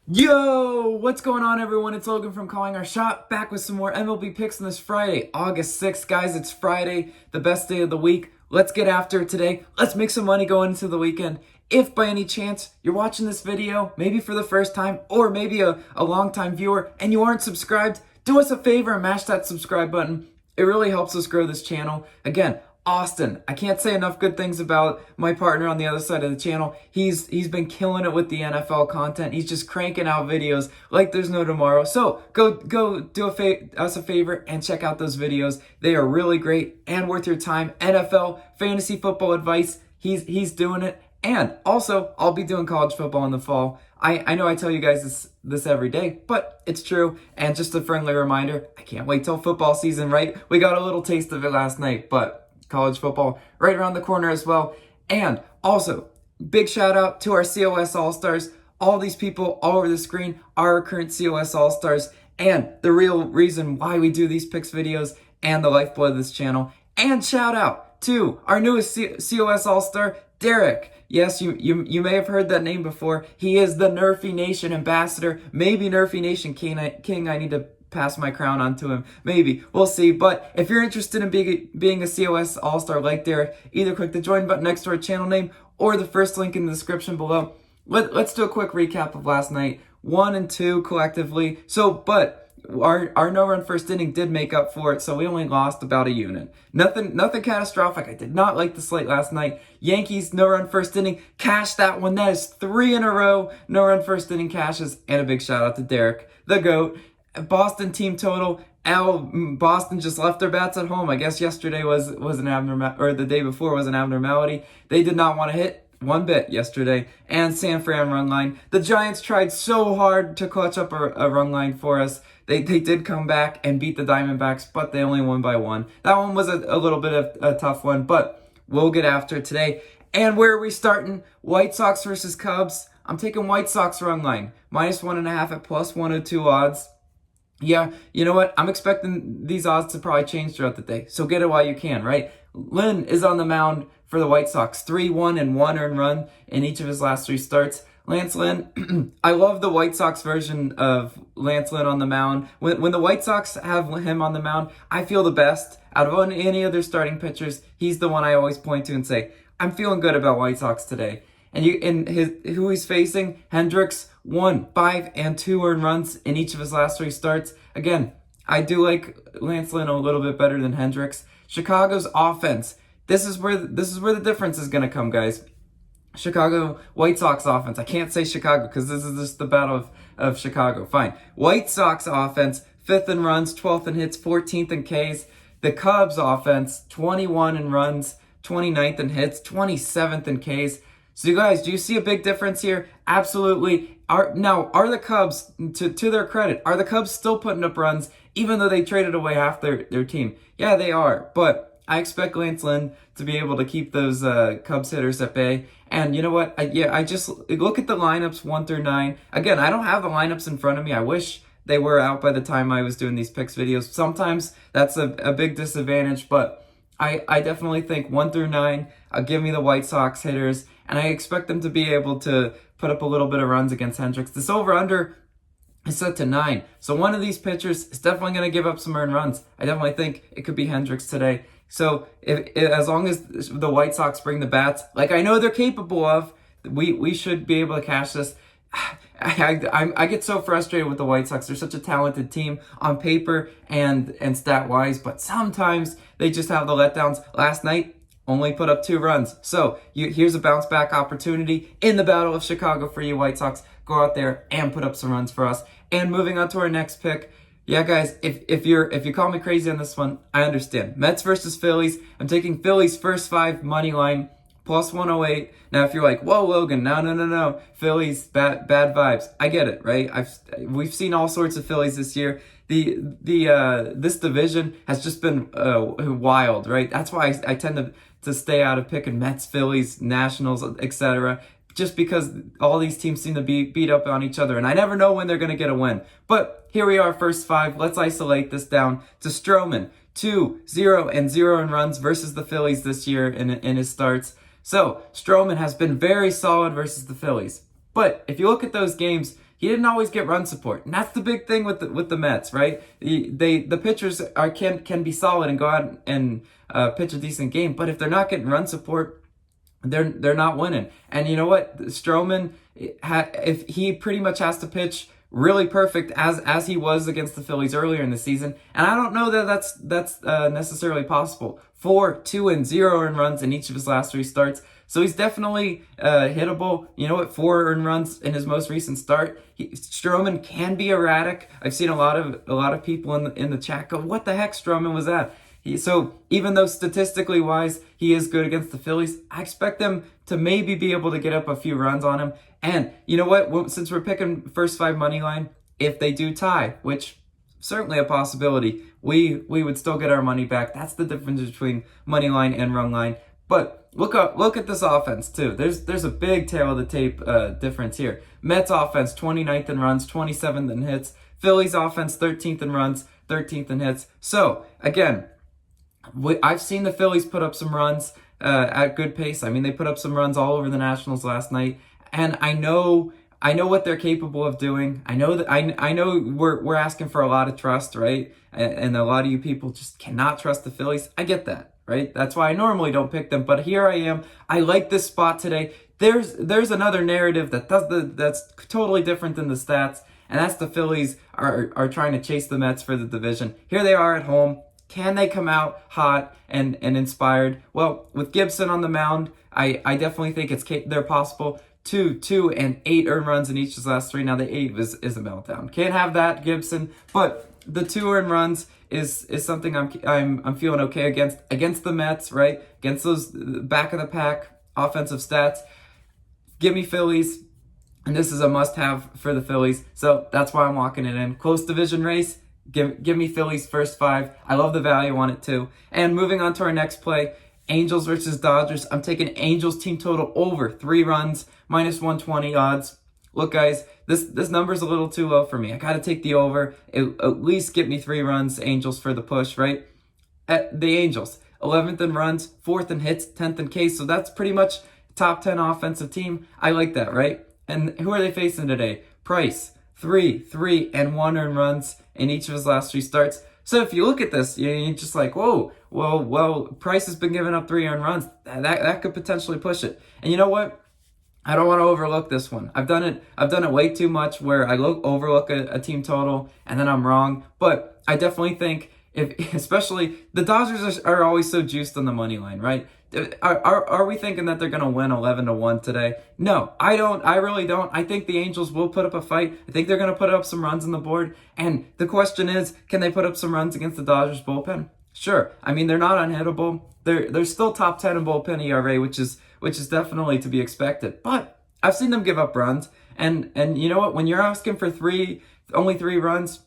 Yo, what's going on, everyone? It's Logan from Calling Our Shot, back with some more MLB picks on this Friday, August 6th. Guys, it's Friday, the best day of the week. Let's get after it today. Let's make some money going into the weekend. If by any chance you're watching this video, maybe for the first time, or maybe a long-time viewer, and you aren't subscribed, do us a favor and mash that subscribe button. It really helps us grow this channel. Again, Austin, I can't say enough good things about my partner on the other side of the channel. He's been killing it with the NFL content. He's just cranking out videos like there's no tomorrow. So go do us a favor and check out those videos. They are really great and worth your time. NFL, fantasy football advice, he's doing it. And also, I'll be doing college football in the fall. I know I tell you guys this every day, but it's true. And just a friendly reminder, I can't wait till football season, right? We got a little taste of it last night, but college football right around the corner as well. And also, big shout out to our COS All-Stars. All these people all over the screen are our current COS All-Stars and the real reason why we do these picks videos and the lifeblood of this channel. And shout out to our newest COS All-Star, Derek. Yes, you may have heard that name before. He is the NRFI Nation ambassador, maybe NRFI Nation king. I need to pass my crown on to him. Maybe. We'll see. But if you're interested in being a COS All-Star like Derek, either click the join button next to our channel name or the first link in the description below. Let's do a quick recap of last night. 1 and 2 collectively. But our no-run first inning did make up for it, so we only lost about a unit. Nothing catastrophic. I did not like the slate last night. Yankees no-run first inning, cashed that one. That is 3 in a row no-run first inning cashes, and a big shout-out to Derek, the GOAT. Boston team total. Boston just left their bats at home. I guess yesterday was an abnormal, or the day before was an abnormality. They did not want to hit one bit yesterday. And San Fran run line. The Giants tried so hard to clutch up a run line for us. They did come back and beat the Diamondbacks, but they only won by 1. That one was a little bit of a tough one, but we'll get after it today. And where are we starting? White Sox versus Cubs. I'm taking White Sox run line. -1.5 at +102 odds. Yeah, you know what? I'm expecting these odds to probably change throughout the day. So get it while you can, right? Lynn is on the mound for the White Sox. 3-1 and 1 earned run in each of his last 3 starts. Lance Lynn, I love the White Sox version of Lance Lynn on the mound. When the White Sox have him on the mound, I feel the best. Out of any other starting pitchers, he's the one I always point to and say, I'm feeling good about White Sox today. And who he's facing, Hendricks, 1, 5, and 2 earned runs in each of his last 3 starts. Again, I do like Lance Lynn a little bit better than Hendricks. Chicago's offense. This is where the difference is going to come, guys. Chicago White Sox offense. I can't say Chicago because this is just the battle of Chicago. Fine. White Sox offense, 5th in runs, 12th in hits, 14th in Ks. The Cubs offense, 21 in runs, 29th in hits, 27th in Ks. So you guys, do you see a big difference here? Absolutely. Are the Cubs, to their credit, are the Cubs still putting up runs even though they traded away half their team? Yeah, they are. But I expect Lance Lynn to be able to keep those Cubs hitters at bay. And you know what? I just look at the lineups 1 through 9. Again, I don't have the lineups in front of me. I wish they were out by the time I was doing these picks videos. Sometimes that's a big disadvantage, but I definitely think 1 through 9, give me the White Sox hitters, and I expect them to be able to put up a little bit of runs against Hendricks. This over-under is set to 9, so one of these pitchers is definitely going to give up some earned runs. I definitely think it could be Hendricks today. So as long as the White Sox bring the bats, like I know they're capable of, we should be able to cash this. I get so frustrated with the White Sox. They're such a talented team on paper and stat-wise, but sometimes they just have the letdowns. Last night, only put up 2 runs. So here's a bounce-back opportunity in the Battle of Chicago for you White Sox. Go out there and put up some runs for us. And moving on to our next pick. Yeah, guys, if you call me crazy on this one, I understand. Mets versus Phillies. I'm taking Phillies first 5 money line. +108. Now, if you're like, whoa, Logan, no. Phillies, bad vibes. I get it, right? We've seen all sorts of Phillies this year. This division has just been wild, right? That's why I tend to stay out of picking Mets, Phillies, Nationals, etc. Just because all these teams seem to be beat up on each other, and I never know when they're going to get a win. But here we are, first 5. Let's isolate this down to Stroman. 2, 0, and 0 in runs versus the Phillies this year in his starts. So, Stroman has been very solid versus the Phillies. But if you look at those games, he didn't always get run support, and that's the big thing with the Mets, right? The pitchers can be solid and go out and pitch a decent game, but if they're not getting run support, they're not winning. And you know what? Stroman, if he pretty much has to pitch really perfect as he was against the Phillies earlier in the season, and I don't know that that's necessarily possible. 4, 2, and 0 earned runs in each of his last 3 starts, so he's definitely hittable. You know what? 4 earned runs in his most recent start. Stroman can be erratic. I've seen a lot of people in the chat go, "What the heck, Stroman was that?" So even though statistically wise he is good against the Phillies, I expect them to maybe be able to get up a few runs on him. And you know what? Since we're picking first 5 money line, if they do tie, which certainly a possibility, we would still get our money back. That's the difference between money line and run line. But look at this offense too. There's a big tail of the tape difference here. Mets offense 29th in runs, 27th in hits. Phillies offense 13th in runs, 13th in hits. So again, I've seen the Phillies put up some runs at good pace. I mean, they put up some runs all over the Nationals last night, and I know what they're capable of doing. I know that I know we're asking for a lot of trust, right? And a lot of you people just cannot trust the Phillies. I get that, right? That's why I normally don't pick them, but here I am. I like this spot today. There's another narrative that's totally different than the stats, and that's the Phillies are trying to chase the Mets for the division. Here they are at home. Can they come out hot and inspired? Well, with Gibson on the mound, I definitely think they're possible. 2, and 8 earned runs in each of his last 3. Now the 8 is a meltdown. Can't have that, Gibson. But the 2 earned runs is something I'm feeling okay against the Mets, right? Against those back of the pack offensive stats. Give me Phillies, and this is a must-have for the Phillies. So that's why I'm locking it in. Close division race. Give me Phillies first 5. I love the value on it too. And moving on to our next play, Angels versus Dodgers. I'm taking Angels team total over 3 runs, minus 120 odds. Look, guys, this number's a little too low for me. I got to take the over. At least get me 3 runs, Angels for the push, right? At the Angels, 11th in runs, 4th in hits, 10th in Ks. So that's pretty much top 10 offensive team. I like that, right? And who are they facing today? Price. 3, and 1 earned runs in each of his last 3 starts. So if you look at this, you're just like, whoa, well, Price has been giving up 3 earned runs. That could potentially push it. And you know what? I don't want to overlook this one. I've done it way too much where I overlook a team total and then I'm wrong. But I definitely think especially the Dodgers are always so juiced on the money line, right? Are we thinking that they're going to win 11-1 today? No, I don't. I really don't. I think the Angels will put up a fight. I think they're going to put up some runs on the board. And the question is, can they put up some runs against the Dodgers bullpen? Sure. I mean, they're not unhittable. They're still top 10 in bullpen ERA, which is definitely to be expected. But I've seen them give up runs. And you know what? When you're asking for only 3 runs,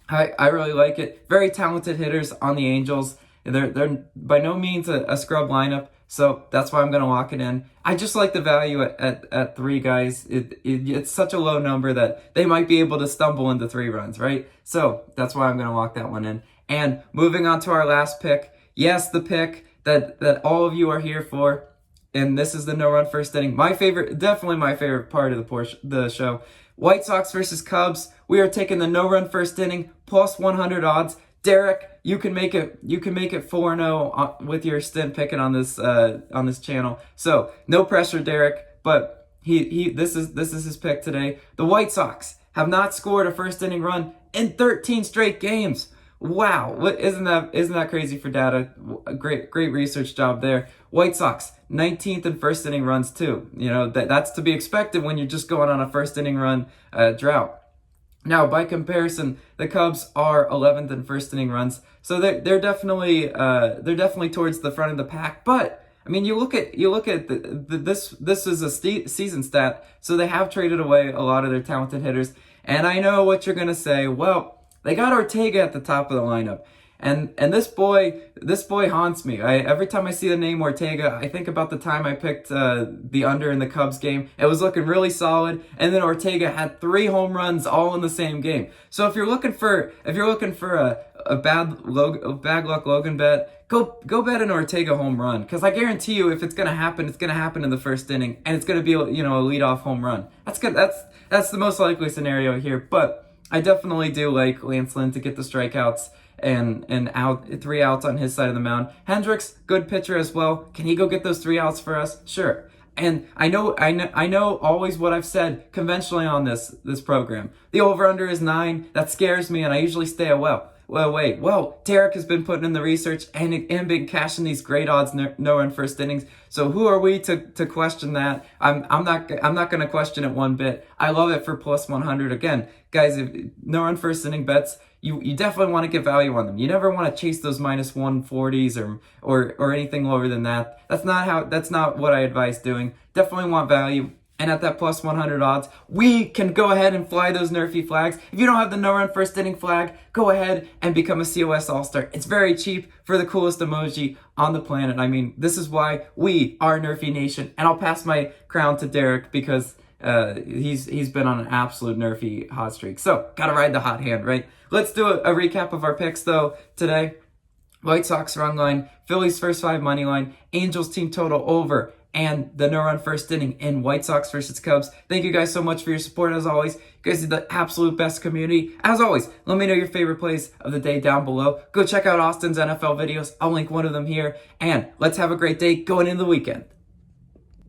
I really like it. Very talented hitters on the Angels. They're by no means a scrub lineup, so that's why I'm going to lock it in. I just like the value at 3, guys. It's such a low number that they might be able to stumble into 3 runs, right? So that's why I'm going to lock that one in. And moving on to our last pick. Yes, the pick that all of you are here for, and this is the no-run first inning. Definitely my favorite part of the show. White Sox versus Cubs. We are taking the no-run first inning, plus 100 odds. Derek, you can make it 4-0 with your stint picking on this channel. So no pressure, Derek. But this is his pick today. The White Sox have not scored a first inning run in 13 straight games. Wow, isn't that crazy for data? A great research job there. White Sox 19th in first inning runs too. You know that's to be expected when you're just going on a first inning run drought. Now, by comparison, the Cubs are 11th in first inning runs, so they're definitely towards the front of the pack. But I mean, you look at this is a season stat, so they have traded away a lot of their talented hitters. And I know what you're gonna say. Well, they got Ortega at the top of the lineup. And this boy haunts me. Every time I see the name Ortega, I think about the time I picked the under in the Cubs game. It was looking really solid, and then Ortega had 3 home runs all in the same game. So if you're looking for a bad luck Logan bet, go bet an Ortega home run, because I guarantee you, if it's gonna happen in the first inning, and it's gonna be a leadoff home run. That's good. That's the most likely scenario here. But I definitely do like Lance Lynn to get the strikeouts and out 3 outs on his side of the mound. Hendricks, good pitcher as well. Can he go get those 3 outs for us? Sure. And I know always what I've said conventionally on this program. The over-under is 9. That scares me, and I usually stay away. Well, Derek has been putting in the research and been cashing these great odds no run first innings. So who are we to question that? I'm not going to question it one bit. I love it for plus 100. Again, guys, if no run first inning bets, you definitely want to get value on them. You never want to chase those minus 140s or anything lower than that. That's not what I advise doing. Definitely want value. And at that plus 100 odds, we can go ahead and fly those NRFI flags. If you don't have the no-run first inning flag, go ahead and become a COS All-Star. It's very cheap for the coolest emoji on the planet. I mean, this is why we are NRFI Nation. And I'll pass my crown to Derek because he's been on an absolute NRFI hot streak. So, gotta ride the hot hand, right? Let's do a recap of our picks, though, today. White Sox run line, Phillies first 5 money line, Angels team total over, and the no-run first inning in White Sox versus Cubs. Thank you guys so much for your support, as always. You guys are the absolute best community. As always, let me know your favorite plays of the day down below. Go check out Austin's NFL videos. I'll link one of them here. And let's have a great day going into the weekend.